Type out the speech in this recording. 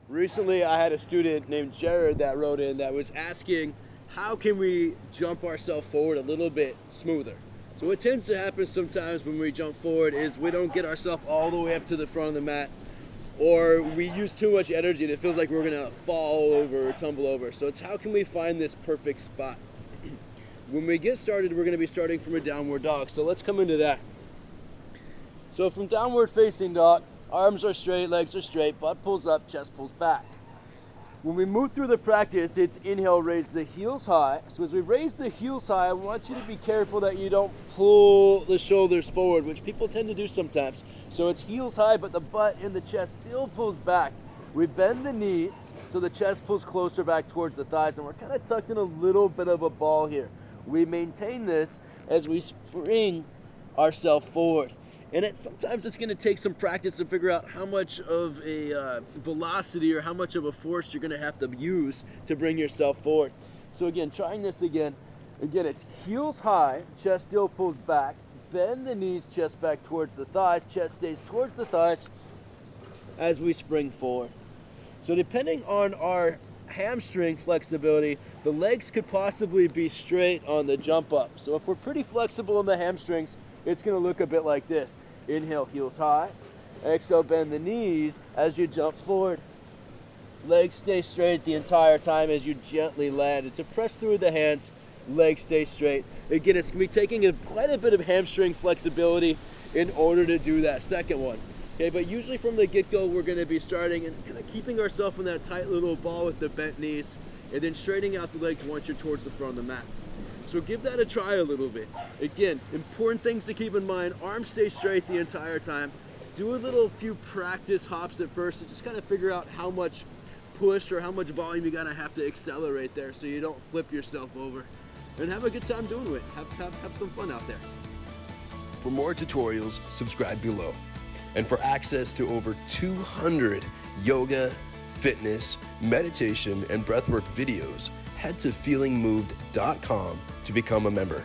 Recently, I had a student named Jared that wrote in that was asking, how can we jump ourselves forward a little bit smoother? So what tends to happen sometimes when we jump forward is we don't get ourselves all the way up to the front of the mat, or we use too much energy and it feels like we're gonna fall over or tumble over. So it's how can we find this perfect spot? When we get started, we're gonna be starting from a downward dog. So let's come into that. So from downward facing dog, arms are straight, legs are straight, butt pulls up, chest pulls back. When we move through the practice, it's inhale, raise the heels high. So as we raise the heels high, I want you to be careful that you don't pull the shoulders forward, which people tend to do sometimes. So it's heels high, but the butt and the chest still pulls back. We bend the knees so the chest pulls closer back towards the thighs, and we're kind of tucked in a little bit of a ball here. We maintain this as we spring ourselves forward. And sometimes it's going to take some practice to figure out how much of a velocity or how much of a force you're going to have to use to bring yourself forward. So again, trying this again. Again, it's heels high, chest still pulls back. Bend the knees, chest back towards the thighs. Chest stays towards the thighs as we spring forward. So depending on our hamstring flexibility, the legs could possibly be straight on the jump up. So if we're pretty flexible in the hamstrings, it's going to look a bit like this. Inhale, heels high. Exhale, bend the knees as you jump forward. Legs stay straight the entire time as you gently land. It's a press through the hands, legs stay straight. Again, it's going to be taking quite a bit of hamstring flexibility in order to do that second one. Okay, but usually from the get-go, we're going to be starting and kind of keeping ourselves in that tight little ball with the bent knees, and then straightening out the legs once you're towards the front of the mat. So give that a try a little bit. Again, important things to keep in mind. Arms stay straight the entire time. Do a few practice hops at first to just kind of figure out how much push or how much volume you're going to have to accelerate there so you don't flip yourself over. And have a good time doing it. Have some fun out there. For more tutorials, subscribe below. And for access to over 200 yoga, fitness, meditation, and breathwork videos, head to feelingmoved.com to become a member.